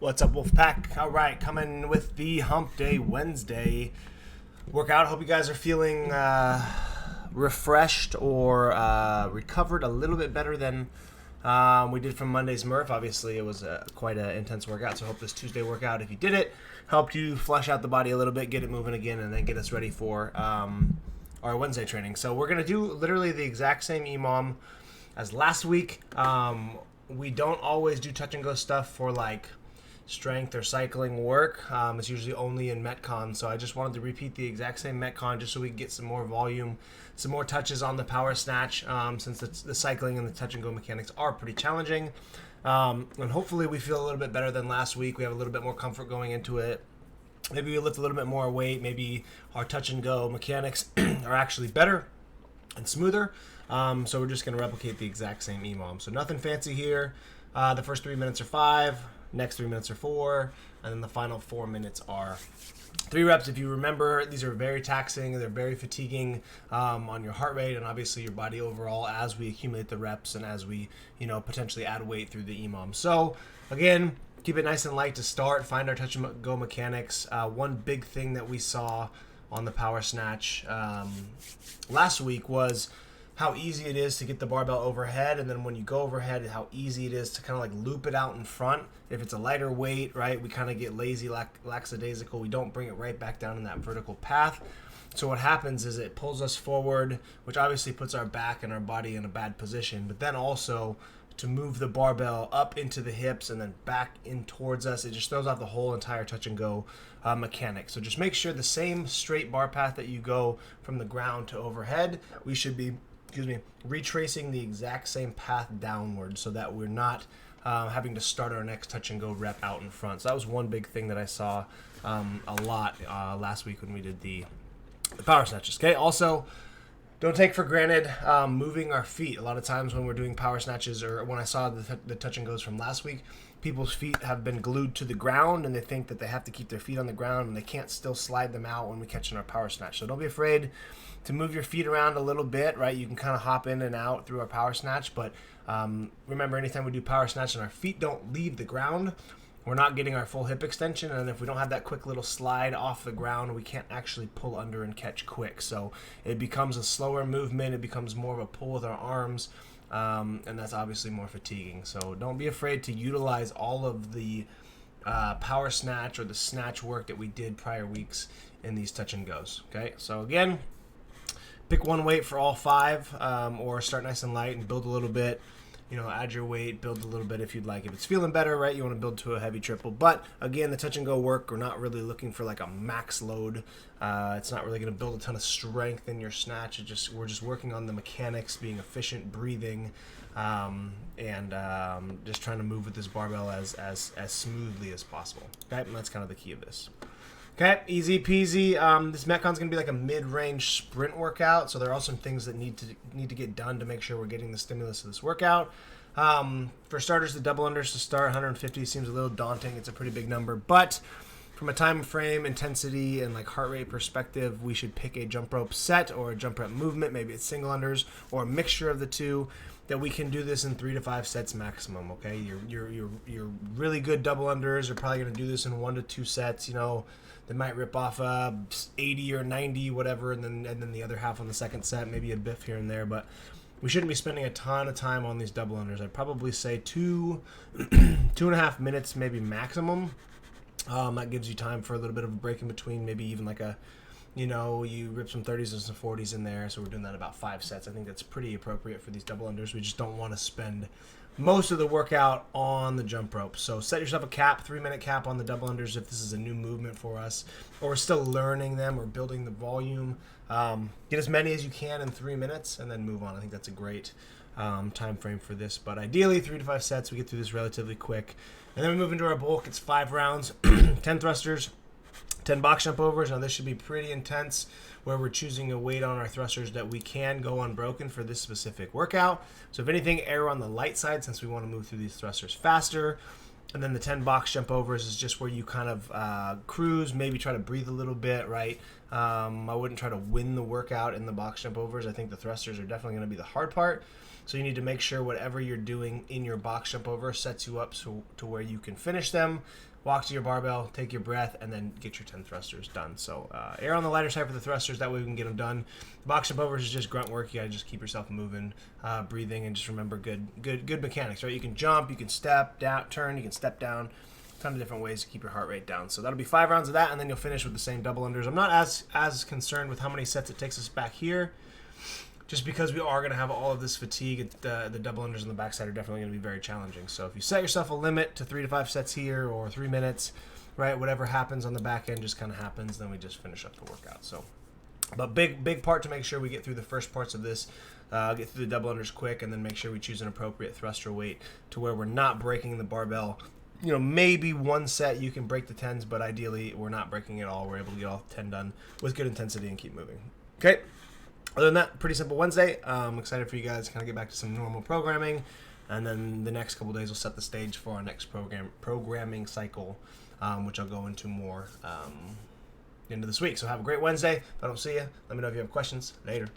What's up, Wolfpack? All right, coming with the Hump Day Wednesday workout. Hope you guys are feeling refreshed or recovered a little bit better than we did from Monday's Murph. Obviously, it was quite an intense workout, so I hope this Tuesday workout, if you did it, helped you flesh out the body a little bit, get it moving again, and then get us ready for our Wednesday training. So we're going to do literally the exact same EMOM as last week. We don't always do touch and go stuff for like strength or cycling work. It's usually only in Metcon, so I just wanted to repeat the exact same Metcon just so we can get some more volume, some more touches on the power snatch, since the cycling and the touch and go mechanics are pretty challenging. And hopefully we feel a little bit better than last week. We have a little bit more comfort going into it. Maybe we lift a little bit more weight. Maybe our touch and go mechanics are actually better and smoother. So we're just going to replicate the exact same EMOM. So nothing fancy here. The first 3 minutes are 5. Next 3 minutes are 4, and then the final 4 minutes are 3 reps. If you remember, these are very taxing. They're very fatiguing on your heart rate and obviously your body overall as we accumulate the reps and as we, potentially add weight through the EMOM. So again, keep it nice and light to start. Find our touch and go mechanics. One big thing that we saw on the power snatch last week was how easy it is to get the barbell overhead, and then when you go overhead, how easy it is to kind of like loop it out in front. If it's a lighter weight, right, we kind of get lazy, lackadaisical. We don't bring it right back down in that vertical path. So what happens is it pulls us forward, which obviously puts our back and our body in a bad position, but then also to move the barbell up into the hips and then back in towards us, it just throws off the whole entire touch and go mechanic. So just make sure the same straight bar path that you go from the ground to overhead, we should be retracing the exact same path downward so that we're not having to start our next touch and go rep out in front. So that was one big thing that I saw a lot last week when we did the power snatches. Okay, also don't take for granted moving our feet. A lot of times when we're doing power snatches, or when I saw the touch and goes from last week, people's feet have been glued to the ground and they think that they have to keep their feet on the ground and they can't still slide them out when we catch in our power snatch. So don't be afraid to move your feet around a little bit, right? You can kind of hop in and out through our power snatch, but remember, anytime we do power snatch and our feet don't leave the ground, we're not getting our full hip extension, and if we don't have that quick little slide off the ground, we can't actually pull under and catch quick. So it becomes a slower movement, it becomes more of a pull with our arms, and that's obviously more fatiguing. So don't be afraid to utilize all of the power snatch or the snatch work that we did prior weeks in these touch and goes. Okay, so again, pick one weight for all 5, or start nice and light and build a little bit. Add your weight, build a little bit if you'd like. If it's feeling better, right, you want to build to a heavy triple. But again, the touch and go work, we're not really looking for like a max load. It's not really going to build a ton of strength in your snatch. We're just working on the mechanics, being efficient, breathing, and just trying to move with this barbell as smoothly as possible. Okay, and that's kind of the key of this. Okay, easy peasy. This Metcon's going to be like a mid-range sprint workout, so there are some things that need to get done to make sure we're getting the stimulus of this workout. For starters, the double unders to start, 150 seems a little daunting. It's a pretty big number, but from a time frame, intensity, and like heart rate perspective, we should pick a jump rope set or a jump rope movement. Maybe it's single unders or a mixture of the two, that we can do this in 3 to 5 sets maximum. Okay, your really good double unders are probably going to do this in 1 to 2 sets. They might rip off 80 or 90, whatever, and then the other half on the second set, maybe a biff here and there. But we shouldn't be spending a ton of time on these double unders. I'd probably say 2.5 minutes, maybe maximum. That gives you time for a little bit of a break in between, maybe even like you rip some 30s and some 40s in there. So we're doing that about 5 sets. I think that's pretty appropriate for these double unders. We just don't want to spend most of the workout on the jump rope. So set yourself a cap, 3-minute cap on the double unders if this is a new movement for us, or we're still learning them or building the volume. Get as many as you can in 3 minutes and then move on. I think that's a great time frame for this. But ideally 3 to 5 sets. We get through this relatively quick. And then we move into our bulk. It's 5 rounds, 10 thrusters, 10 box jump overs. Now this should be pretty intense, where we're choosing a weight on our thrusters that we can go unbroken for this specific workout. So if anything, err on the light side since we want to move through these thrusters faster. And then the 10 box jump overs is just where you kind of cruise, maybe try to breathe a little bit, right? I wouldn't try to win the workout in the box jump overs. I think the thrusters are definitely going to be the hard part. So you need to make sure whatever you're doing in your box jump over sets you up to where you can finish them, walk to your barbell, take your breath, and then get your 10 thrusters done. So err on the lighter side for the thrusters, that way we can get them done. Box jump overs is just grunt work. You gotta just keep yourself moving, breathing, and just remember good mechanics, right? You can jump, you can step down, turn, you can step down. A ton of different ways to keep your heart rate down. So that'll be 5 rounds of that, and then you'll finish with the same double unders. I'm not as concerned with how many sets it takes us back here, just because we are going to have all of this fatigue. The double unders on the backside are definitely going to be very challenging. So if you set yourself a limit to 3 to 5 sets here, or 3 minutes, right, whatever happens on the back end just kind of happens, then we just finish up the workout. So, but big part to make sure we get through the first parts of this, get through the double unders quick, and then make sure we choose an appropriate thruster weight to where we're not breaking the barbell. You know, maybe one set you can break the 10s, but ideally we're not breaking it all. We're able to get all 10 done with good intensity and keep moving. Okay. Other than that, pretty simple Wednesday. I'm excited for you guys to kind of get back to some normal programming, and then the next couple days will set the stage for our next programming cycle, which I'll go into more into this week. So have a great Wednesday. If I don't see you, let me know if you have questions. Later.